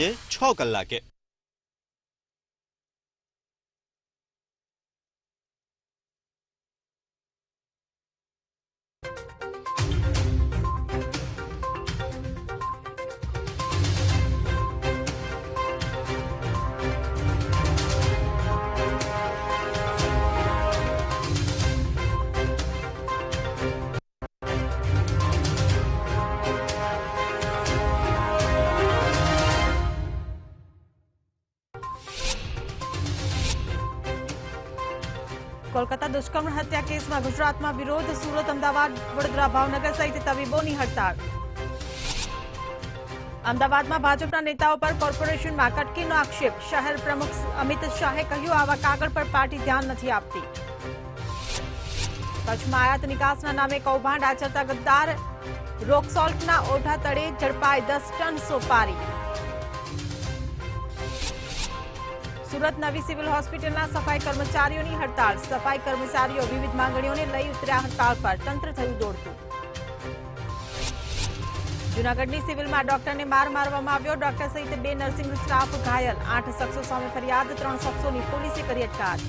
6 કલાકે। कोलकाता दुष्कर्म हत्या केस में गुजरात में विरोध, सूरत, अमदावाद, वडोदरा, भावनगर सहित तबीबों हड़ताल। अमदावाद में भाजपा नेताओं पर कॉर्पोरेशन में कटकीनो आक्षेप, शहर प्रमुख अमित शाहे कह્યું आवा कागળ पर पार्टी ध्यान नहीं आपती। कच्छ में आयात निकासना नामे कौभांड आचरता गद्दार रोकसॉल्टना ओढा तळे झड़पाई 10 टन सोपारी। सूरत नवी सिविल होस्पिटलना सफाई कर्मचारीओं की हड़ताल, सफाई कर्मचारीओ विविध मांगणीओं ने लई उतर्या हड़ताल पर, तंत्र थयुं दौड़तुं। जूनागढ़नी सिविल में डॉक्टर ने मार मारवामां आव्यो, डॉक्टर सहित 2 नर्सिंग स्टाफ घायल, 8 शख्सों सामे फरियाद, 3 शख्सों की पोलीसे करी अटकायत।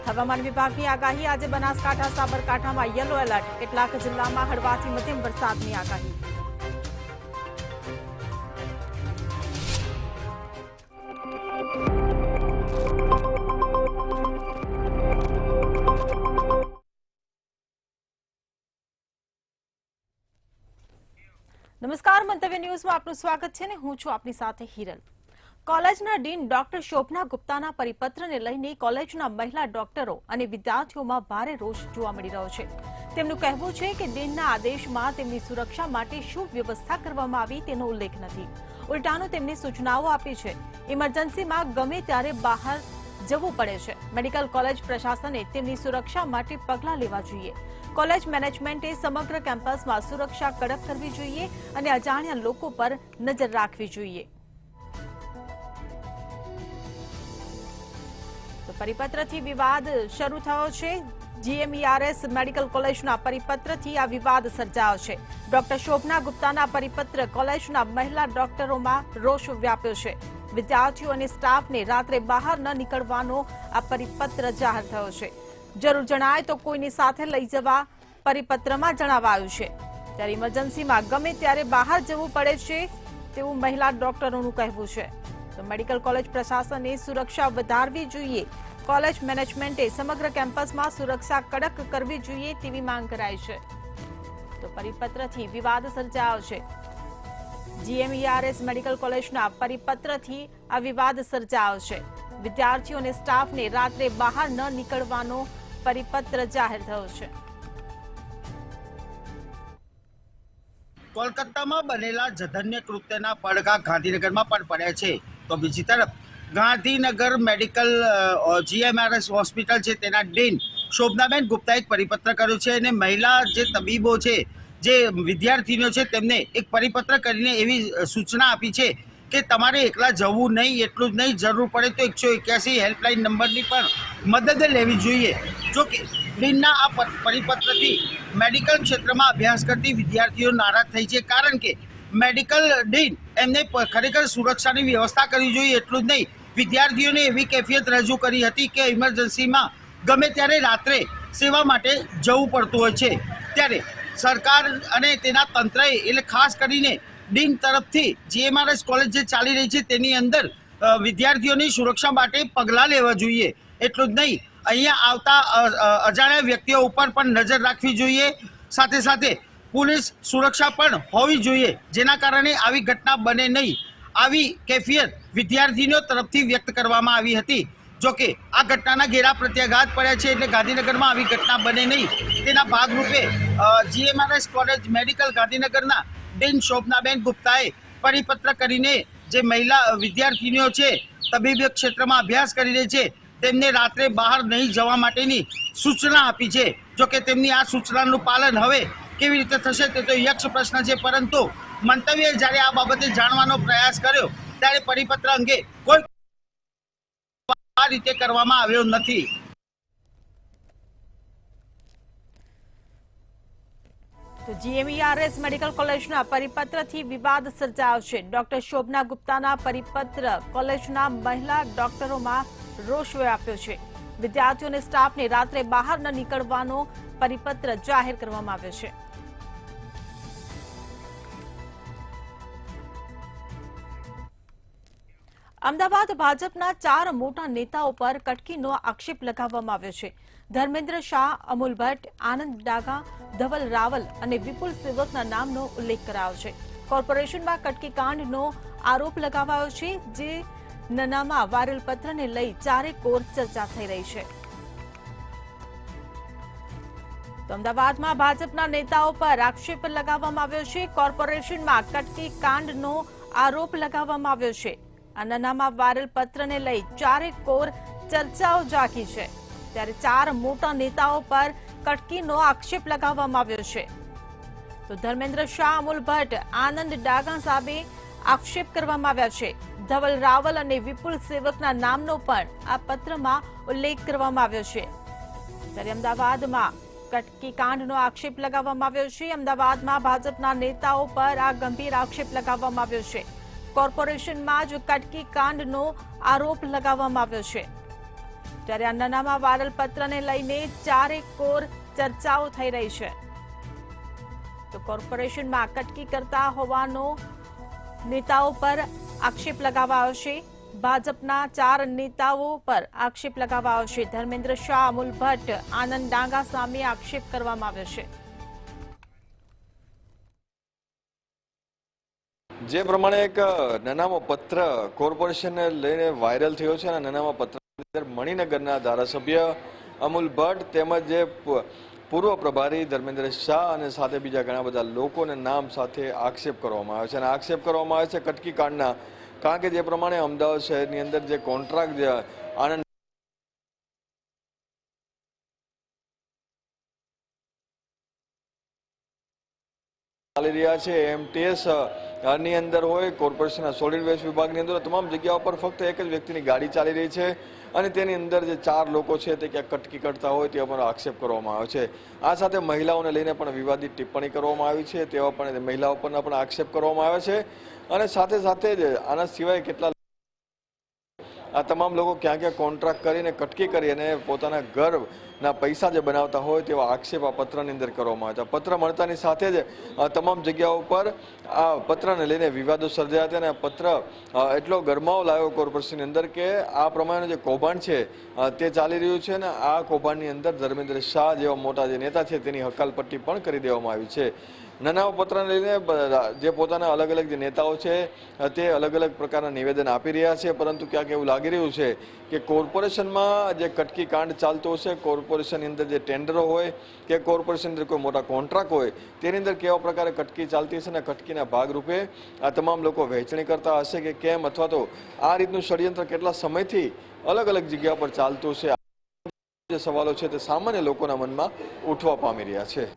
हवामान विभाग की आगाही, आज बनासकांठा, साबरकांठा में येलो एलर्ट, કેટલાક जिल्लामां हळवाथी मध्यम वरसादनी आगाही। नमस्कार, मंतव्य न्यूज में आपનું સ્વાગત છે ને હું છું આપની સાથે હિરલ। કોલેજના ડીન ડોક્ટર શોભના ગુપ્તાના પરિપત્રને લઈને કોલેજના મહિલા ડોક્ટરો અને વિદ્યાર્થીઓમાં ભારે રોષ જોવા મળી રહ્યો છે। તેમનું કહેવું છે કે ડીનના આદેશમાં તેમની સુરક્ષા માટે શું વ્યવસ્થા કરવામાં આવી તેનો ઉલ્લેખ નથી, ઉલટાનું તેમને સૂચનાઓ આપી છે। ઇમરજન્સીમાં ગમે ત્યારે બહાર જવું પડે છે। મેડિકલ કોલેજ પ્રશાસને તેમની સુરક્ષા માટે પગલાં લેવા જોઈએ। કોલેજ મેનેજમેન્ટે સમગ્ર કેમ્પસમાં સુરક્ષા કડક કરવી જોઈએ અને અજાણ્યા લોકો પર નજર રાખવી જોઈએ। તો પરિપત્રથી વિવાદ શરૂ થયો છે। જીએમઈઆરએસ મેડિકલ કોલેજના પરિપત્રથી આ વિવાદ સર્જાયો છે। ડોક્ટર શોભના ગુપ્તાના પરિપત્ર કોલેજના મહિલા ડોક્ટરોમાં રોષ વ્યાપ્યો છે। વિદ્યાર્થીઓ અને સ્ટાફને રાત્રે બહાર ન નીકળવાનો આ પરિપત્ર જાહેર થયો છે। જરૂર જણાય તો કોઈની સાથે લઈ જવા પરિપત્રમાં જણાવાયું છે। ત્યારે ઇમરજન્સીમાં ગમે ત્યારે બહાર જવું પડે છે તેવું મહિલા ડોક્ટરોનું કહેવું છે। તો મેડિકલ કોલેજ પ્રશાસને સુરક્ષા વધારવી જોઈએ। કોલેજ મેનેજમેન્ટે સમગ્ર કેમ્પસમાં સુરક્ષા કડક કરવી જોઈએ તેવી માંગ કરાઈ છે। તો પરિપત્રથી વિવાદ સર્જાયો છે। જીએમઈઆરએસ મેડિકલ કોલેજના પરિપત્રથી આ વિવાદ સર્જાયો છે। વિદ્યાર્થીઓ અને સ્ટાફને રાત્રે બહાર ન નીકળવાનો પરિપત્ર જાહેર થયો છે। કોલકાતામાં બનેલા જધન્ય કૃત્યના પડઘા ગાંધીનગરમાં પણ પડ્યા છે। તો બીજી તરફ ગાંધીનગર મેડિકલ જીએમઆરએસ હોસ્પિટલ છે તેના ડીન શોભનાબેન ગુપ્તાએ એક પરિપત્ર કર્યો છે અને મહિલા જે તબીબો છે, જે વિદ્યાર્થીનીઓ છે, તેમને એક પરિપત્ર કરીને એવી સૂચના આપી છે કે તમારે એકલા જવું નહીં, એટલું જ નહીં, જરૂર પડે તો 181 હેલ્પલાઇન નંબરની પણ મદદ લેવી જોઈએ। જો કે ડીનના આ પરિપત્રથી મેડિકલ ક્ષેત્રમાં અભ્યાસ કરતી વિદ્યાર્થીઓ નારાજ થઈ છે, કારણ કે મેડિકલ ડીન એમને ખરેખર સુરક્ષાની વ્યવસ્થા કરવી જોઈએ, એટલું જ નહીં, વિદ્યાર્થીઓને એવી કેફિયત રજૂ કરી હતી કે ઇમરજન્સીમાં ગમે ત્યારે રાત્રે સેવા માટે જવું પડતું હોય છે। ત્યારે સરકાર અને તેના તંત્રએ એટલે ખાસ કરીને ડીન તરફથી જીએમઆરએસ કોલેજ જે ચાલી રહી છે તેની અંદર વિદ્યાર્થીઓની સુરક્ષા માટે પગલાં લેવા જોઈએ। એટલું જ નહીં, અહીંયા આવતા અજાણ્યા વ્યક્તિઓ ઉપર પણ નજર રાખવી જોઈએ। સાથે સાથે પોલીસ સુરક્ષા પણ હોવી જોઈએ, જેના કારણે આવી ઘટના બને નહીં। આવી કેફિયત વિદ્યાર્થીઓ તરફથી વ્યક્ત કરવામાં આવી હતી। જોકે આ ઘટનાના ઘેરા પ્રત્યાઘાત પડ્યા છે, એટલે ગાંધીનગરમાં આવી ઘટના બને નહીં તેના ભાગરૂપે જીએમઆરએસ કોલેજ મેડિકલ ગાંધીનગરના ડીન શોભનાબેન ગુપ્તાએ પરિપત્ર કરીને જે મહિલા વિદ્યાર્થીનીઓ છે, તબીબી ક્ષેત્રમાં અભ્યાસ કરી રહી છે, તેમને રાત્રે બહાર નહીં જવા માટેની સૂચના આપી છે। જોકે તેમની આ સૂચનાનું પાલન હવે કેવી રીતે થશે તે તો યક્ષ પ્રશ્ન છે, પરંતુ મંતવ્ય જ્યારે આ બાબતે જાણવાનો પ્રયાસ કર્યો ત્યારે પરિપત્ર અંગે કોઈ આ રીતે કરવામાં આવ્યો નથી। તો જીએમઈઆરએસ મેડિકલ કોલેજના પરિપત્રથી વિવાદ સર્જાયો છે. ડોક્ટર શોભના ગુપ્તાના પરિપત્ર કોલેજના મહિલા ડોક્ટરોમાં રોષ વ્યાપ્યો છે. વિદ્યાર્થીઓ અને સ્ટાફને રાત્રે બહાર ન નીકળવાનો પરિપત્ર જાહેર કરવામાં આવ્યો છે. અમદાવાદ ભાજપના 4 મોટા નેતાઓ પર કટકીનો આક્ષેપ લગાવવામાં આવ્યો છે. ધર્મેન્દ્ર શાહ, અમૂલ ભટ્ટ, આનંદ ડાગા, ધવલ રાવલ અને વિપુલ સેવકના નામનો ઉલ્લેખ કરાયો છે. કોર્પોરેશનમાં કટકી કાંડનો આરોપ લગાવાયો છે, જે નનામાં વાયરલ પત્રને લઈ ચારેકોર ચર્ચા થઈ રહી છે. તો અમદાવાદમાં ભાજપના નેતાઓ પર આક્ષેપ લગાવવામાં આવ્યો છે. કોર્પોરેશનમાં કટકી કાંડનો આરોપ લગાવવામાં આવ્યો છે. આ નનામાં વાયરલ પત્રને લઈ ચારેકોર ચર્ચાઓ જાગી છે. ત્યારે 4 મોટા નેતાઓ પર કટકીનો આક્ષેપ લગાવવામાં આવ્યો છે. તો ધર્મેન્દ્ર શાહ, અમૂલ ભટ્ટ, આનંદ ડાગા સામે આક્ષેપ કરવામાં આવ્યા છે. ધવલ રાવલ અને વિપુલ સેવકના નામનો પણ આ પત્રમાં ઉલ્લેખ કરવામાં આવ્યો છે. ત્યારે અમદાવાદમાં કટકી કાંડનો આક્ષેપ લગાવવામાં આવ્યો છે. અમદાવાદમાં ભાજપના નેતાઓ પર આ ગંભીર આક્ષેપ લગાવવામાં આવ્યો છે. કોર્પોરેશનમાં જ કટકી કાંડનો આરોપ લગાવવામાં આવ્યો છે. ત્યારે આ નનામાં વાયરલ પત્રને લઈને ચારેકોર ચર્ચાઓ થઈ રહી છે. તો કોર્પોરેશનમાં કટકી કરતા હોવાનો નેતાઓ પર આક્ષેપ લગાવાયો છે. ભાજપના 4 નેતાઓ પર આક્ષેપ લગાવાયો છે. ધર્મેન્દ્ર શાહ, અમૂલ ભટ્ટ, આનંદ ડાંગા સામે આક્ષેપ કરવામાં આવ્યો છે. જે પ્રમાણે એક નનામો પત્ર કોર્પોરેશનને લઈને વાયરલ થયો છે અને નનામા પત્ર મણિનગરના ધારાસભ્ય અમૂલ ભટ્ટ તેમજ જે પૂર્વ પ્રભારી ધર્મેન્દ્ર શાહ અને સાથે બીજા ઘણા બધા લોકોને નામ સાથે આક્ષેપ કરવામાં આવે છે. અને આક્ષેપ કરવામાં આવે છે કટકી કાંડના, કારણ કે જે પ્રમાણે અમદાવાદ શહેરની અંદર જે કોન્ટ્રાક્ટ આનંદ ચાલી રહ્યા છે, એમટીએસ ની અંદર હોય, કોર્પોરેશનના સોલિડ વેસ્ટ વિભાગની અંદર તમામ જગ્યાઓ પર ફક્ત એક જ વ્યક્તિની ગાડી ચાલી રહી છે અને તેની અંદર જે 4 લોકો છે તે ક્યાંક કટકી કરતા હોય તેવા પણ આક્ષેપ કરવામાં આવે છે. આ સાથે મહિલાઓને લઈને પણ વિવાદિત ટિપ્પણી કરવામાં આવી છે, તેવા પણ મહિલાઓ પરના પણ આક્ષેપ કરવામાં આવે છે. અને સાથે સાથે જ આના સિવાય કેટલા આ તમામ લોકો ક્યાં ક્યાં કોન્ટ્રાક્ટ કરીને કટકી કરી અને પોતાના ઘરના પૈસા જે બનાવતા હોય તેવા આક્ષેપ આ પત્રની અંદર કરવામાં આવ્યા હતા. પત્ર મળતાની સાથે જ તમામ જગ્યાઓ પર આ પત્રને લઈને વિવાદો સર્જાયા હતા અને આ પત્ર એટલો ગરમાવો લાવ્યો કોર્પોરેશનની અંદર કે આ પ્રમાણે જે કૌભાંડ છે તે ચાલી રહ્યું છે અને આ કૌભાંડની અંદર ધર્મેન્દ્ર શાહ જેવા મોટા જે નેતા છે તેની હકાલપટ્ટી પણ કરી દેવામાં આવી છે. નનામા પત્રને લઈને જે પોતાના અલગ અલગ જે નેતાઓ છે તે અલગ અલગ પ્રકારના નિવેદન આપી રહ્યા છે, પરંતુ ક્યાંક એવું લાગી રહ્યું છે કે કોર્પોરેશનમાં જે કટકી કાંડ ચાલતો હશે, કોર્પોરેશનની અંદર જે ટેન્ડરો હોય કે કોર્પોરેશનની અંદર કોઈ મોટા કોન્ટ્રાક્ટ હોય તેની અંદર કેવા પ્રકારે કટકી ચાલતી હશે અને કટકીના ભાગરૂપે આ તમામ લોકો વહેંચણી કરતા હશે કે કેમ, અથવા તો આ રીતનું ષડયંત્ર કેટલા સમયથી અલગ અલગ જગ્યા પર ચાલતું હશે, જે સવાલો છે તે સામાન્ય લોકોના મનમાં ઉઠવા પામી રહ્યા છે.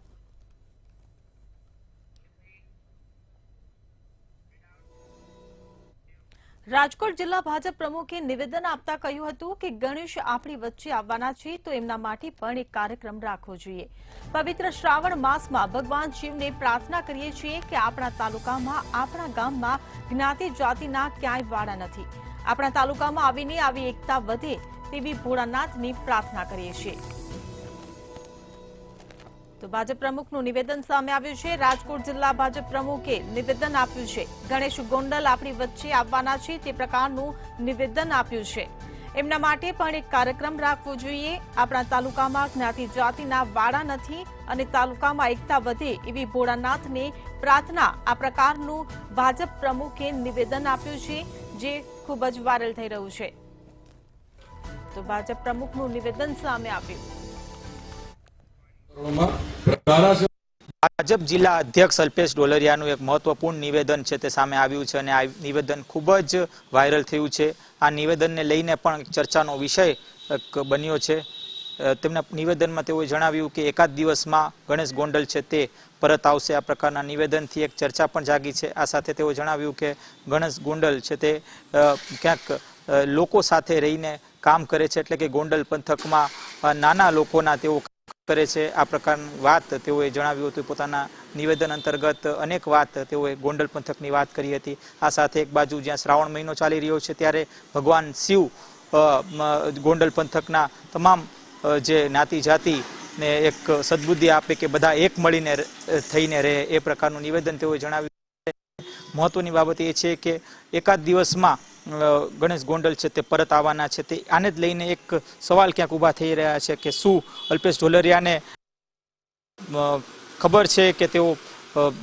રાજકોટ જિલ્લા ભાજપ પ્રમુખે નિવેદન આપતા કહ્યું હતું કે ગણેશ આપણી વચ્ચે આવવાના છે તો એમના માટે પણ એક કાર્યક્રમ રાખવો જોઈએ. પવિત્ર શ્રાવણ માસમાં ભગવાન શિવને પ્રાર્થના કરીએ છીએ કે આપણા તાલુકામાં, આપણા ગામમાં જ્ઞાતિ જાતિના ક્યાંય વાડા નથી. આપણા તાલુકામાં આવીને આવી એકતા વધે તેવી ભોળાનાથની પ્રાર્થના કરીએ છીએ. તો ભાજપ પ્રમુખનું નિવેદન સામે આવ્યું છે. રાજકોટ જિલ્લા ભાજપ પ્રમુખે નિવેદન આપ્યું છે. ગણેશ ગોંડલ આપણી વચ્ચે આવવાના છે તે પ્રકારનું નિવેદન આપ્યું છે. એમના માટે પણ એક કાર્યક્રમ રાખવો જોઈએ. આપણા તાલુકામાં જ્ઞાતિ જાતિના વાડા નથી અને તાલુકામાં એકતા વધે એવી ભોળાનાથને પ્રાર્થના, આ પ્રકારનું ભાજપ પ્રમુખે નિવેદન આપ્યું છે, જે ખૂબ જ વાયરલ થઈ રહ્યું છે. તો ભાજપ પ્રમુખનું નિવેદન સામે આવ્યું. ભાજપ જિલ્લા અધ્યક્ષ અલ્પેશ ડોલરિયાનું એક મહત્વપૂર્ણ નિવેદન છે તે સામે આવ્યું છે અને આ નિવેદન ખૂબ જ વાયરલ થયું છે. આ નિવેદનને લઈને પણ ચર્ચાનો વિષય બન્યો છે. તેમના નિવેદનમાં તેઓએ જણાવ્યું કે એકાદ દિવસમાં ગણેશ ગોંડલ છે તે પરત આવશે. આ પ્રકારના નિવેદનથી એક ચર્ચા પણ જાગી છે. આ સાથે તેઓ જણાવ્યું કે ગણેશ ગોંડલ છે તે ક્યાંક લોકો સાથે રહીને કામ કરે છે, એટલે કે ગોંડલ પંથકમાં નાના લોકોના તેઓ કરે છે આ પ્રકારની વાત તેઓએ જણાવ્યું હતું પોતાના નિવેદન અંતર્ગત અનેક વાત તેઓએ ગોંડલ પંથકની વાત કરી હતી આ સાથે એક બાજુ જ્યાં શ્રાવણ મહિનો ચાલી રહ્યો છે ત્યારે ભગવાન શિવ ગોંડલ પંથકના તમામ જે જ્ઞાતિ જાતિ ને એક સદબુદ્ધિ આપે કે બધા એક મળીને થઈને રહે એ પ્રકારનું નિવેદન તેઓએ જણાવ્યું મહત્વની બાબત એ છે કે એકાદ દિવસમાં ગણેશ ગોંડલ છે તે પરત આવવાના છે તે આને જ લઈને એક સવાલ ક્યાંક ઊભા થઈ રહ્યા છે કે શું અલ્પેશ ઢોલરિયાને ખબર છે કે તેઓ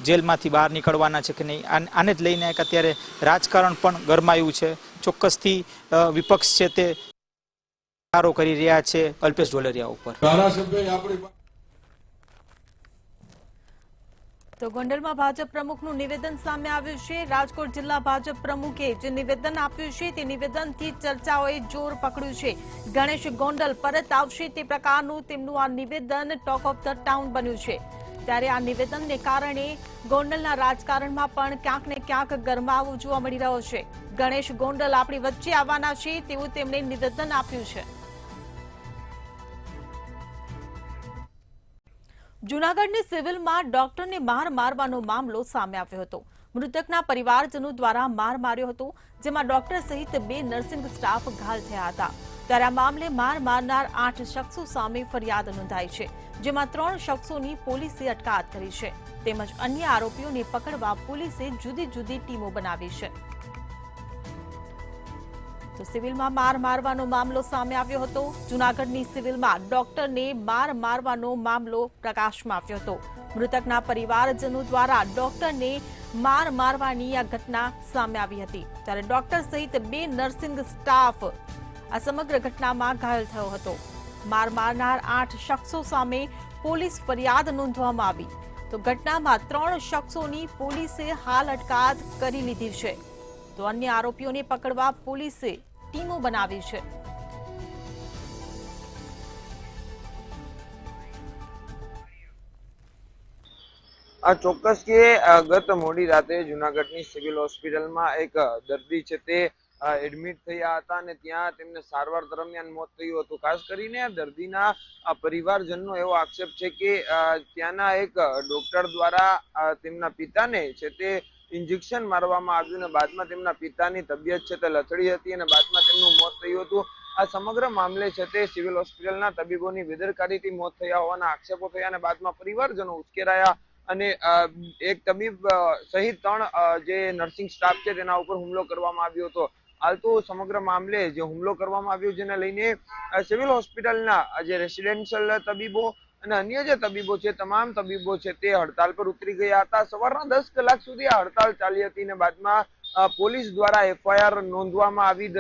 જેલમાંથી બહાર નીકળવાના છે કે નહીં આને જ લઈને એક અત્યારે રાજકારણ પણ ગરમાયું છે ચોક્કસથી વિપક્ષ છે તે આરોપ કરી રહ્યા છે અલ્પેશ ઢોલરિયા ઉપર તો ગોંડલમાં ભાજપ પ્રમુખનું નિવેદન સામે આવ્યું છે રાજકોટ જિલ્લા ભાજપ પ્રમુખે જે નિવેદન આપ્યું છે તે નિવેદનથી ચર્ચાઓએ જોર પકડ્યું છે ગણેશ ગોંડલ પરત આવશે તે પ્રકારનું તેમનું આ નિવેદન ટોક ઓફ ધ ટાઉન બન્યું છે ત્યારે આ નિવેદનને કારણે ગોંડલના રાજકારણમાં પણ ક્યાંક ને ક્યાંક ગરમાવો જોવા મળી રહ્યો છે ગણેશ ગોંડલ આપણી વચ્ચે આવવાના છે તેવું તેમણે નિવેદન આપ્યું છે જૂનાગઢની સિવિલમાં ડોક્ટરને માર મારવાનો મામલો સામે આવ્યો હતો મૃતકના પરિવારજનો દ્વારા માર માર્યો હતો જેમાં ડોક્ટર સહિત 2 નર્સિંગ સ્ટાફ ઘાયલ થયા હતા ત્યારે આ મામલે માર મારનાર 8 શખ્સો સામે ફરિયાદ નોંધાઈ છે જેમાં 3 શખ્સોની પોલીસે અટકાયત કરી છે તેમજ અન્ય આરોપીઓને પકડવા પોલીસે જુદી જુદી ટીમો બનાવી છે તો સિવિલમાં માર મારવાનો મામલો સામે આવ્યો હતો જૂનાગઢની સિવિલમાં ડોક્ટરને માર મારવાનો મામલો પ્રકાશમાં આવ્યો હતો મૃતકના પરિવારજનો દ્વારા ડોક્ટરને માર મારવાની આ ઘટના સામે આવી હતી ત્યારે ડોક્ટર સહિત 2 નર્સિંગ સ્ટાફ આ સમગ્ર ઘટનામાં ઘાયલ થયો હતો માર મારનાર 8 શખ્સો સામે પોલીસ ફરિયાદ નોંધવામાં આવી તો ઘટનામાં 3 શખ્સોની પોલીસે હાલ અટકાયત કરી લીધી છે તો અન્ય આરોપીઓને પકડવા પોલીસે ટીમો બનાવી છે આ ચોક્કસ કે ગત મોડી રાતે જૂનાગઢની સિવિલ હોસ્પિટલમાં એક દર્દી છે તે એડમિટ થયા હતા અને ત્યાં તેમને સારવાર દરમિયાન મોત થયું હતું ખાસ કરીને આ દર્દીના પરિવારજનનો એવો આક્ષેપ છે કે ત્યાંના એક ડોક્ટર દ્વારા તેમના પિતાને છે તે ઇન્જેક્શન મારવામાં આવ્યું અને બાદમાં તેમના પિતાની તબિયત છે તે લથડી હતી અને બાદમાં તેમનું મોત થયું હતું આ સમગ્ર મામલે છે તે સિવિલ હોસ્પિટલના તબીબોની બેદરકારીથી મોત થયા હોવાના આક્ષેપો થયા અને બાદમાં પરિવારજનો ઉશ્કેરાયા અને એક તબીબ સહિત 3 જે નર્સિંગ સ્ટાફ છે તેના ઉપર હુમલો કરવામાં આવ્યો હતો હાલ તો સમગ્ર મામલે જે હુમલો કરવામાં આવ્યો જેને લઈને સિવિલ હોસ્પિટલના જે રેસિડેન્શિયલ તબીબો અને અન્ય જે તબીબો છે તમામ તબીબો છે તે હડતાલ પર ઉતરી ગયા હતા સવારના 10 કલાક સુધી આ હડતાલ ચાલી હતી અને બાદમાં પોલીસ દ્વારા એફઆઈઆર નોંધવામાં આવી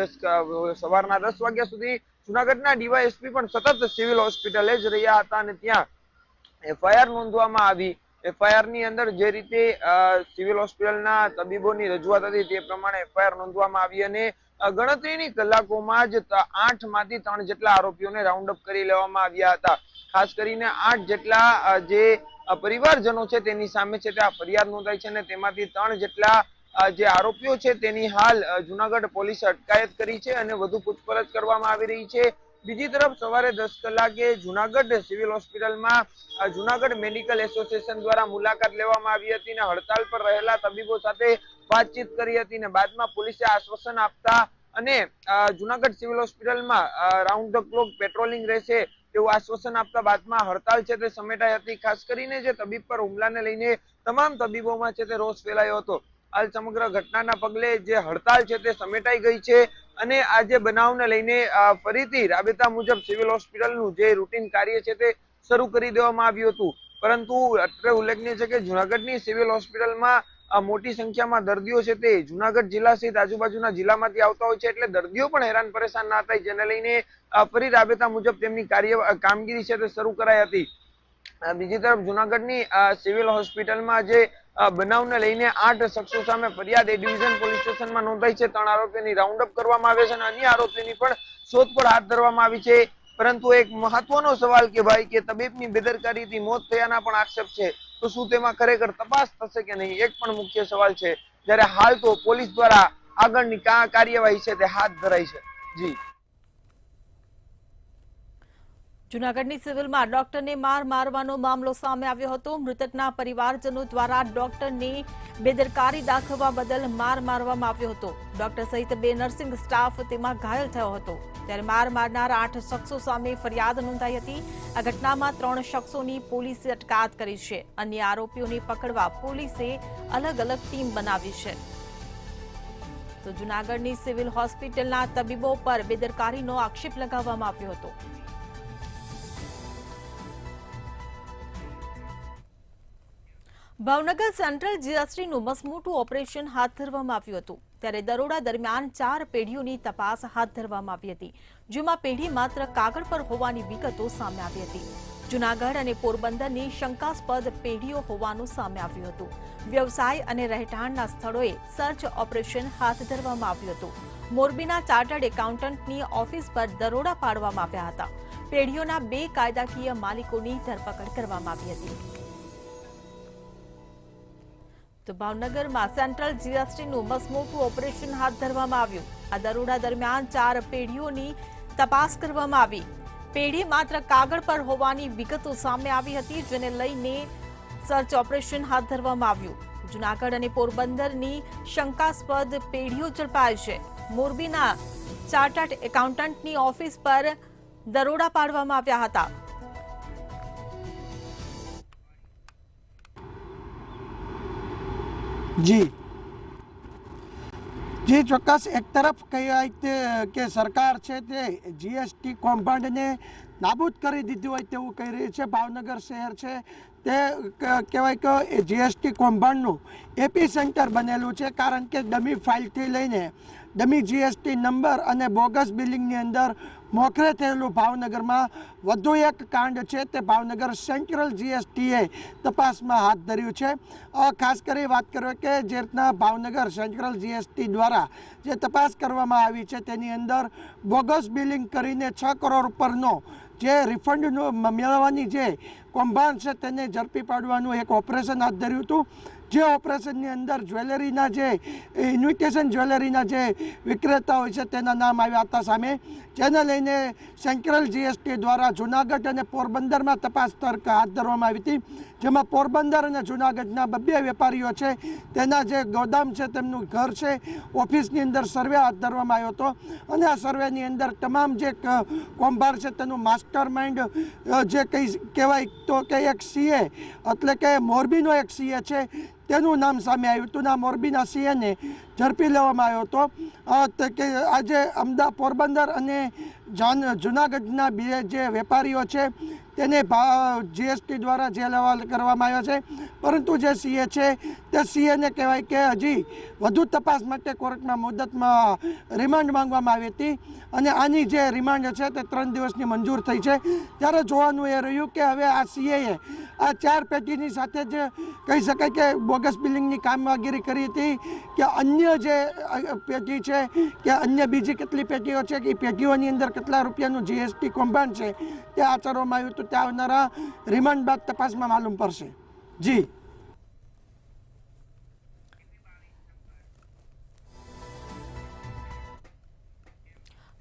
સવારના 10 વાગ્યા સુધી જૂનાગઢના ડીવાયએસપી પણ સતત સિવિલ હોસ્પિટલે જ રહ્યા હતા અને ત્યાં એફઆઈઆર નોંધવામાં આવી એફઆઈઆર ની અંદર જે રીતે સિવિલ હોસ્પિટલના તબીબોની રજૂઆત હતી તે પ્રમાણે એફઆઈઆર નોંધવામાં આવી અને ગણતરીની કલાકોમાં જ 8 માંથી 3 જેટલા આરોપીઓને રાઉન્ડ અપ કરી લેવામાં આવ્યા હતા ખાસ કરીને 8 જેટલા જે પરિવારજનો છે તેની સામે છે તે આ ફરિયાદ નોંધાઈ છે અને તેમાંથી 3 જેટલા જે આરોપીઓ છે તેની હાલ જૂનાગઢ પોલીસે અટકાયત કરી છે અને વધુ પૂછપરછ કરવામાં આવી રહી છે બીજી તરફ સવારે 10 કલાકે જૂનાગઢ સિવિલ હોસ્પિટલમાં જૂનાગઢ મેડિકલ એસોસિએશન દ્વારા મુલાકાત લેવામાં આવી હતી અને હડતાલ પર રહેલા તબીબો સાથે વાતચીત કરી હતી અને બાદમાં પોલીસે આશ્વાસન આપતા અને જૂનાગઢ સિવિલ હોસ્પિટલમાં રાઉન્ડ ધ ક્લોક પેટ્રોલિંગ રહેશે તેવું આશ્વાસન આપતા બાદમાં હડતાલ છે તે સમેટાઈ હતી ખાસ કરીને જે તબીબ પર હુમલાને લઈને તમામ તબીબોમાં છે તે રોષ ફેલાયો હતો હાલ સમગ્ર ઘટનાના પગલે જે હડતાલ છે તે સમેટાઈ ગઈ છે અને આજે બનાવને લઈને ફરીથી રાબેતા મુજબ સિવિલ હોસ્પિટલનું જે રૂટીન કાર્ય છે તે શરૂ કરી દેવામાં આવ્યું હતું પરંતુ અત્રે ઉલ્લેખનીય છે કે જૂનાગઢની સિવિલ હોસ્પિટલમાં મોટી સંખ્યામાં દર્દીઓ છે તે જૂનાગઢ જિલ્લા સહિત આજુબાજુના જિલ્લામાંથી આવતા હોય છે એટલે દર્દીઓ પણ હેરાન પરેશાન ના થાય જેને લઈને ફરી રાબેતા મુજબ તેમની કામગીરી છે તે શરૂ કરાઈ હતી બીજી તરફ જૂનાગઢની સિવિલ હોસ્પિટલમાં જે બનાવને લઈને 8 શખ્સો સામે ફરિયાદ એ ડિવિઝન પોલીસ સ્ટેશનમાં નોંધાઈ છે 3 આરોપીઓની રાઉન્ડ અપ કરવામાં આવે છે અને અન્ય આરોપીઓની પણ શોધખોળ હાથ ધરવામાં આવી છે પરંતુ એક મહત્વનો સવાલ કે ભાઈ કે તબીબની બેદરકારીથી મોત થયાના પણ આક્ષેપ છે તો શું તેમાં ખરેખર તપાસ થશે કે નહીં એક પણ મુખ્ય સવાલ છે જ્યારે હાલ તો પોલીસ દ્વારા આગળની કાર્યવાહી છે તે હાથ ધરાઈ છે જી જૂનાગઢની સિવિલમાં ડોક્ટરને માર મારવાનો મામલો સામે આવ્યો હતો. મૃતકના પરિવારજનો દ્વારા ડોક્ટરને બેદરકારી દાખવવા બદલ માર મારવામાં આવ્યો હતો. ડોક્ટર સહિત 2 નર્સિંગ સ્ટાફ તેમાં ઘાયલ થયો હતો. ત્યારે માર મારનાર 8 શખ્સો સામે ફરિયાદ નોંધાઈ હતી. આ ઘટનામાં 3 શખ્સોની પોલીસે અટકાયત કરી છે. અન્ય આરોપીઓને પકડવા પોલીસે અલગ અલગ ટીમ બનાવી છે. તો જૂનાગઢની સિવિલ હોસ્પિટલના તબીબો પર બેદરકારીનો આક્ષેપ લગાવવામાં આવ્યો હતો. ભાવનગર સેન્ટ્રલ જીએસટીનું મસમોટું ઓપરેશન હાથ ધરવામાં આવ્યું હતું. ત્યારે દરોડા દરમિયાન 4 પેઢીઓની તપાસ હાથ ધરવામાં આવી હતી, જેમાં પેઢી માત્ર કાગળ પર હોવાની વિગતો સામે આવી હતી. જૂનાગઢ અને પોરબંદરની શંકાસ્પદ પેઢીઓ હોવાનું સામે આવ્યું હતું. વ્યવસાય અને રહેઠાણના સ્થળોએ સર્ચ ઓપરેશન હાથ ધરવામાં આવ્યું હતું. મોરબીના ચાર્ટર્ડ એકાઉન્ટન્ટની ઓફિસ પર દરોડા પાડવામાં આવ્યા હતા. પેઢીઓના 2 કાયદાકીય માલિકોની ધરપકડ કરવામાં આવી હતી. તો ભાવનગરમાં સેન્ટ્રલ જીએસટીનું મસમોટું ઓપરેશન હાથ ધરવામાં આવ્યું. આ દરોડા દરમિયાન 4 પેઢીઓની તપાસ કરવામાં આવી. પેઢી માત્ર કાગળ પર હોવાની વિગતો સામે આવી હતી, જેને લઈને સર્ચ ઓપરેશન હાથ ધરવામાં આવ્યું. જૂનાગઢ અને પોરબંદરની શંકાસ્પદ પેઢીઓ ઝડપાઈ છે. મોરબીના ચાર્ટર્ડ એકાઉન્ટન્ટની ઓફિસ પર દરોડા પાડવામાં આવ્યા હતા. જી ચોક્કસ. એક તરફ કહેવાય કે સરકાર છે તે જીએસટી કૌભાંડને નાબૂદ કરી દીધું હોય તેવું કહી રહી છે. ભાવનગર શહેર છે તે કહેવાય કે જીએસટી કૌભાંડનું એપી સેન્ટર બનેલું છે, કારણ કે ડમી ફાઇલથી લઈને ડમી જીએસટી નંબર અને બોગસ બિલિંગની અંદર મોખરે થયેલું ભાવનગરમાં વધુ એક કાંડ છે તે ભાવનગર સેન્ટ્રલ જીએસટીએ તપાસમાં હાથ ધર્યું છે. ખાસ કરી વાત કરીએ કે જે રીતના ભાવનગર સેન્ટ્રલ જીએસટી દ્વારા જે તપાસ કરવામાં આવી છે તેની અંદર બોગસ બિલિંગ કરીને 6 કરોડ ઉપરનો જે રિફંડ મેળવવાની જે કૌભાંડ છે તેને ઝડપી પાડવાનું એક ઓપરેશન હાથ ધર્યું હતું. જે ઓપરેશનની અંદર જ્વેલરીના જે ઇન્વિટેશન જ્વેલરીના જે વિક્રેતા હોય છે તેના નામ આવ્યા હતા સામે, જેને લઈને સેન્ટ્રલ જીએસટી દ્વારા જૂનાગઢ અને પોરબંદરમાં તપાસ હાથ ધરવામાં આવી હતી. જેમાં પોરબંદર અને જૂનાગઢના 2 વેપારીઓ છે તેના જે ગોદામ છે, તેમનું ઘર છે, ઓફિસની અંદર સર્વે હાથ ધરવામાં આવ્યો હતો. અને આ સર્વેની અંદર તમામ જે કૌભાંડ છે તેનું માસ્ટર માઇન્ડ જે કહેવાય તો કે એક સીએ એટલે કે મોરબીનો એક સીએ છે તેનું નામ સામે આવ્યું હતું. આ મોરબીના સીએને ઝડપી લેવામાં આવ્યો હતો. કે આજે અમદાવાદ, પોરબંદર અને જૂનાગઢના 2 જે વેપારીઓ છે તેને જીએસટી દ્વારા જેલ હવાલે કરવામાં આવ્યા છે. પરંતુ જે સીએ છે તે સીએને કહેવાય કે હજી વધુ તપાસ માટે કોર્ટમાં મુદતમાં રિમાન્ડ માંગવામાં આવી હતી. અને આની જે રિમાન્ડ છે તે 3 દિવસની મંજૂર થઈ છે. ત્યારે જોવાનું એ રહ્યું કે હવે આ સીએએ આ 4 પેઢીની સાથે જ કહી શકાય કે બોગસ બિલિંગની કામગીરી કરી હતી કે અન્ય જે પેઢી છે કે અન્ય બીજી કેટલી પેઢીઓ છે કે એ પેઢીઓની અંદર કેટલા રૂપિયાનું જીએસટી કૌભાંડ છે તે આચરવામાં આવ્યું હતું. તે આવનારા રિમાન્ડ બાદ તપાસમાં માલુમ પડશે. જી.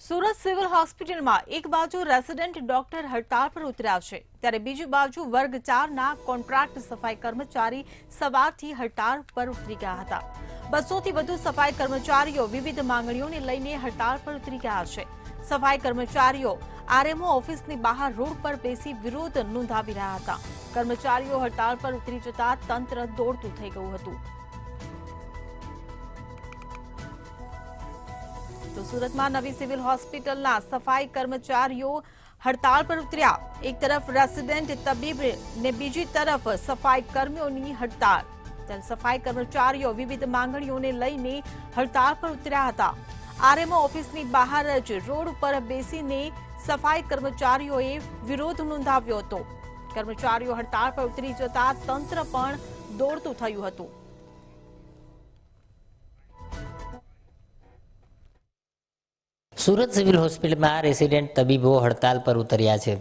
સુરત સિવિલ હોસ્પિટલમાં એક બાજુ રેસિડેન્ટ ડોક્ટર હડતાળ પર ઉતર્યા છે, ત્યારે બીજી બાજુ વર્ગ 4ના કોન્ટ્રાક્ટ સફાઈ કર્મચારી સવારથી હડતાળ પર ઉતરી ગયા હતા. 200થી વધુ સફાઈ કર્મચારીઓ વિવિધ માંગણીઓને લઈને હડતાળ પર ઉતરી ગયા છે. સફાઈ કર્મચારીઓ આરએમઓ ઓફિસની બહાર રોડ પર બેસી વિરોધ નોંધાવી રહ્યા હતા. કર્મચારીઓ હડતાળ પર ઉતરી જતા તંત્ર દોડતું થઈ ગયું હતું. તો સુરતમાં નવી સિવિલ હોસ્પિટલના સફાઈ કર્મચારીઓ હડતાળ પર ઉતર્યા. એક તરફ રેસિડેન્ટ તબીબ ને બીજી તરફ સફાઈ કર્મીઓની હડતાળ. ત્યારે સફાઈ કર્મચારીઓ વિવિધ માંગણીઓને લઈને હડતાળ પર ઉતર્યા હતા. આરએમઓ ઓફિસની બહાર જ રોડ પર બેસીને સફાઈ કર્મચારીઓએ વિરોધ નોંધાવ્યો હતો. કર્મચારીઓ હડતાળ પર ઉતરી જતા તંત્ર પણ દોડતું થયું હતું. સુરત સિવિલ હોસ્પિટલમાં રેસિડેન્ટ તબીબો હડતાલ પર ઉતર્યા છે.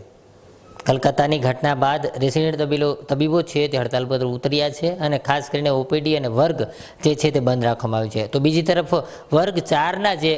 કલકત્તાની ઘટના બાદ રેસિડેન્ટ તબીબો છે તે હડતાલ પર ઉતર્યા છે અને ખાસ કરીને ઓપીડી અને વર્ગ જે છે તે બંધ રાખવામાં આવ્યો છે. તો બીજી તરફ વર્ગ 4ના જે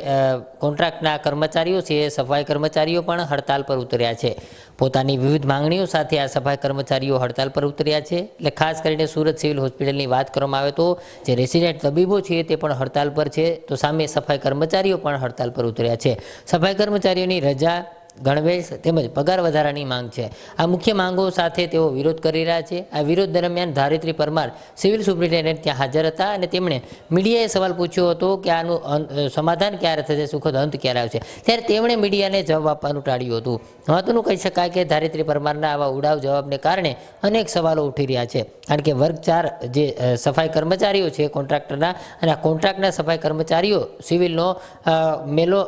કોન્ટ્રાક્ટના કર્મચારીઓ છે એ સફાઈ કર્મચારીઓ પણ હડતાલ પર ઉતર્યા છે. પોતાની વિવિધ માંગણીઓ સાથે આ સફાઈ કર્મચારીઓ હડતાલ પર ઉતર્યા છે. એટલે ખાસ કરીને સુરત સિવિલ હોસ્પિટલની વાત કરવામાં આવે તો જે રેસિડેન્ટ તબીબો છે તે પણ હડતાલ પર છે, તો સામે સફાઈ કર્મચારીઓ પણ હડતાલ પર ઉતર્યા છે. સફાઈ કર્મચારીઓની રજા, ગણવેશ તેમજ પગાર વધારાની માંગ છે. આ મુખ્ય માંગો સાથે તેઓ વિરોધ કરી રહ્યા છે. આ વિરોધ દરમિયાન ધારિત્રી પરમાર સિવિલ સુપ્રિન્ટેન્ડન્ટ ત્યાં હાજર હતા અને તેમણે મીડિયાએ સવાલ પૂછ્યો હતો કે આનું સમાધાન ક્યારે થશે, સુખદ અંત ક્યારે આવશે. ત્યારે તેમણે મીડિયાને જવાબ આપવાનું ટાળ્યું હતું. મહત્વનું કહી શકાય કે ધારિત્રી પરમારના આવા ઉડાવ જવાબને કારણે અનેક સવાલો ઉઠી રહ્યા છે. કારણ કે વર્ગ 4 જે સફાઈ કર્મચારીઓ છે કોન્ટ્રાક્ટરના, અને આ કોન્ટ્રાક્ટના સફાઈ કર્મચારીઓ સિવિલનો મેલો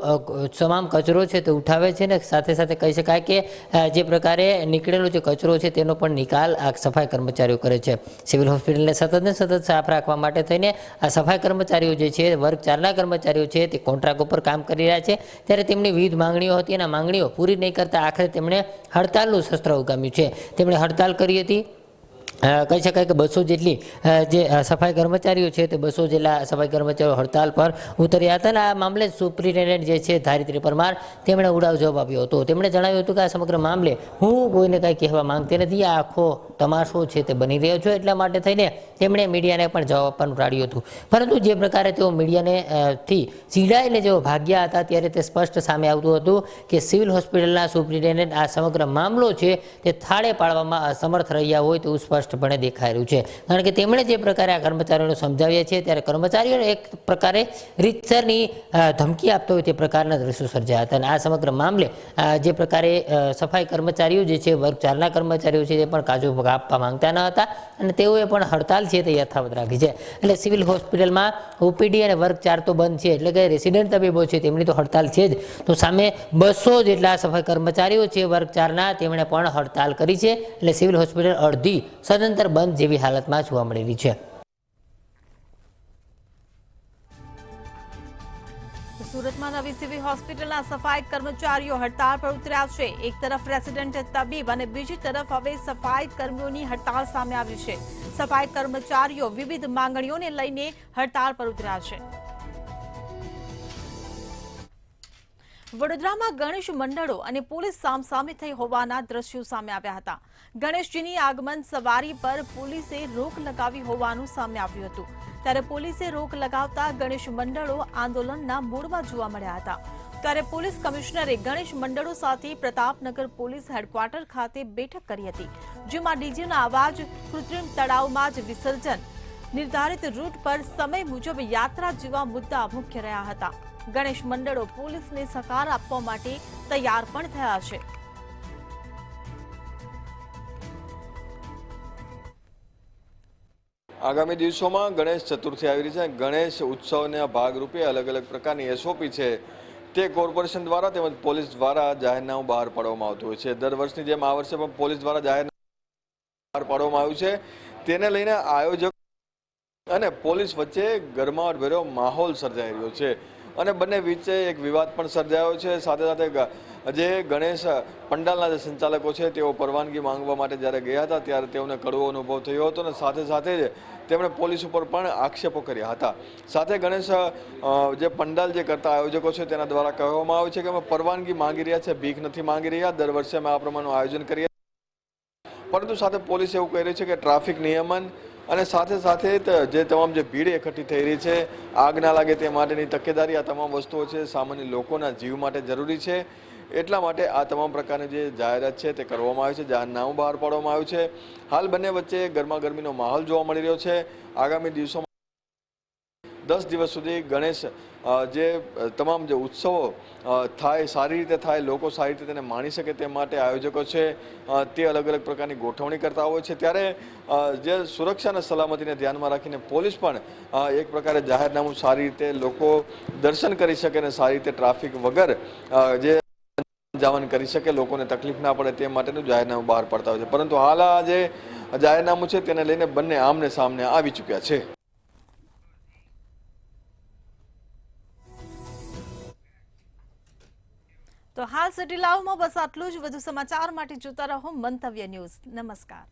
તમામ કચરો છે તે ઉઠાવે છે ને સાથે સાથે કહી શકાય કે જે પ્રકારે નીકળેલો જે કચરો છે તેનો પણ નિકાલ આ સફાઈ કર્મચારીઓ કરે છે. સિવિલ હોસ્પિટલને સતત સાફ રાખવા માટે થઈને આ સફાઈ કર્મચારીઓ જે છે વર્ગ 4ના કર્મચારીઓ છે તે કોન્ટ્રાક્ટ ઉપર કામ કરી રહ્યા છે. ત્યારે તેમની વિવિધ માંગણીઓ હતી અને માંગણીઓ પૂરી નહીં કરતા આખરે તેમણે હડતાલનું શસ્ત્ર ઉગામ્યું છે. તેમણે હડતાલ કરી હતી. કહી શકાય કે 200 જેટલી જે સફાઈ કર્મચારીઓ છે તે 200 જેટલા સફાઈ કર્મચારીઓ હડતાલ પર ઉતર્યા હતા. અને આ મામલે સુપ્રિન્ટેન્ડન્ટ જે છે ધારિત્રી પરમાર તેમણે ઉડાવ જવાબ આપ્યો હતો. તેમણે જણાવ્યું હતું કે આ સમગ્ર મામલે હું કોઈને કાંઈ કહેવા માંગતી નથી, આ આખો તમાશો છે તે બની રહ્યો છે. એટલા માટે થઈને તેમણે મીડિયાને પણ જવાબ આપવાનું ટાળ્યું હતું. પરંતુ જે પ્રકારે તેઓ મીડિયાને થી ચીડાઈને જેઓ ભાગ્યા હતા ત્યારે તે સ્પષ્ટ સામે આવતું હતું કે સિવિલ હોસ્પિટલના સુપ્રિન્ટેન્ડન્ટ આ સમગ્ર મામલો છે તે થાળે પાડવામાં અસમર્થ રહ્યા હોય તેવું સ્પષ્ટપણે દેખાઈ રહ્યું છે. કારણ કે તેમણે જે પ્રકારે આ કર્મચારીઓને સમજાવ્યા છે ત્યારે કર્મચારીઓને એક પ્રકારે રીતસરની ધમકી આપતો હોય તે પ્રકારના દ્રશ્યો સર્જાયા હતા. અને આ સમગ્ર મામલે જે પ્રકારે સફાઈ કર્મચારીઓ જે છે વર્ગ 4ના કર્મચારીઓ છે તે પણ કાજુ આપવા માંગતા ન હતા અને તેઓએ પણ હડતાલ છે તે યથાવત રાખી છે. એટલે સિવિલ હોસ્પિટલમાં ઓપીડી અને વર્ગ 4 તો બંધ છે, એટલે કે રેસિડેન્ટ તબીબો છે તેમની તો હડતાલ છે જ. તો સામે 200 જેટલા સફાઈ કર્મચારીઓ છે વર્ગ 4ના તેમણે પણ હડતાલ કરી છે. એટલે સિવિલ હોસ્પિટલ અડધી સદંતર બંધ જેવી હાલતમાં જોવા મળી રહી છે. સુરતમાં નવી સિવિલ હોસ્પિટલના સફાઈ કર્મચારીઓ હડતાળ પર ઉતર્યા છે. એક તરફ રેસિડેન્ટ તબીબ અને બીજી તરફ હવે સફાઈ કર્મીઓની હડતાળ સામે આવી છે. સફાઈ કર્મચારીઓ વિવિધ માંગણીઓને લઈને હડતાળ પર ઉતર્યા છે. વડોદરામાં ગણેશ મંડળો અને પોલીસ સામસામે થઈ હોવાના દ્રશ્યો સામે આવ્યા હતા. ગણેશજીની આગમન સવારી પર પોલીસે રોક લગાવી હોવાનું સામે આવ્યું હતું. ત્યારે પોલીસે રોક લગાવતા ગણેશ મંડળો આંદોલનના મૂડમાં જોવા મળ્યા હતા. ત્યારે પોલીસ કમિશનરે ગણેશ મંડળો સાથે પ્રતાપનગર પોલીસ હેડક્વાર્ટર ખાતે બેઠક કરી હતી, જેમાં ડીજેના અવાજ, કૃત્રિમ તળાવમાં જ વિસર્જન, નિર્ધારિત રૂટ પર સમય મુજબ યાત્રા જેવા મુદ્દા મુખ્ય રહ્યા હતા. ગણેશ મંડળો પોલીસને સહકાર આપવા માટે તૈયાર પણ થયા છે. આગામી દિવસોમાં ગણેશ ચતુર્થી આવી રહી છે. ગણેશ ઉત્સવના ભાગરૂપે અલગ અલગ પ્રકારની એસઓપી છે તે કોર્પોરેશન દ્વારા તેમજ પોલીસ દ્વારા જાહેરનામું બહાર પાડવામાં આવતું હોય છે. દર વર્ષની જેમ આ વર્ષે પણ પોલીસ દ્વારા જાહેરનામું બહાર પાડવામાં આવ્યું છે. તેને લઈને આયોજક અને પોલીસ વચ્ચે ગરમાહટભર્યો માહોલ સર્જાઈ રહ્યો છે અને બંને વચ્ચે એક વિવાદ પણ સર્જાયો છે. સાથે સાથે જે ગણેશ પંડાલના જે સંચાલકો છે તેઓ પરવાનગી માંગવા માટે જ્યારે ગયા હતા ત્યારે તેઓને કડવો અનુભવ થયો હતો અને સાથે સાથે જ તેમણે પોલીસ ઉપર પણ આક્ષેપો કર્યા હતા. સાથે ગણેશ જે પંડાલ જે કરતા આયોજકો છે તેના દ્વારા કહેવામાં આવે છે કે અમે પરવાનગી માંગી રહ્યા છે, ભીખ નથી માંગી રહ્યા. દર વર્ષે અમે આ પ્રમાણનું આયોજન કરીએ, પરંતુ સાથે પોલીસ એવું કહી રહી છે કે ટ્રાફિક નિયમન અને સાથે સાથે જે તમામ જે ભીડ એકઠી થઈ રહી છે, આગ ના લાગે તે માટેની તકેદારી, આ તમામ વસ્તુઓ છે સામાન્ય લોકોના જીવ માટે જરૂરી છે. એટલા માટે આ તમામ પ્રકારની જે જાહેરાત છે તે કરવામાં આવી છે, જાહેરનામું બહાર પાડવામાં આવ્યું છે. હાલ બંને વચ્ચે ગરમાગરમીનો માહોલ જોવા મળી રહ્યો છે. આગામી દિવસોમાં 10 દિવસ સુધી ગણેશ જે તમામ જે ઉત્સવો થાય સારી રીતે થાય, લોકો સારી રીતે તેને માણી શકે તે માટે આયોજકો છે તે અલગ અલગ પ્રકારની ગોઠવણી કરતા હોય છે. ત્યારે જે સુરક્ષા અને સલામતીને ધ્યાનમાં રાખીને પોલીસ પણ એક પ્રકારે જાહેરનામું સારી રીતે લોકો દર્શન કરી શકે અને સારી રીતે ટ્રાફિક વગર જે જાવન કરી શકે, લોકોને તકલીફ ના પડે તે માટેનું જાહેરનામું બહાર પાડતા હોય છે. પરંતુ હાલ આ જે જાહેરનામું છે તેને લઈને બંને આમને સામને આવી ચૂક્યા છે. તો હાલ સિટી લાઈવમાં બસ આટલું જ. વધુ સમાચાર માટે જોતા રહો મંતવ્ય ન્યૂઝ. નમસ્કાર.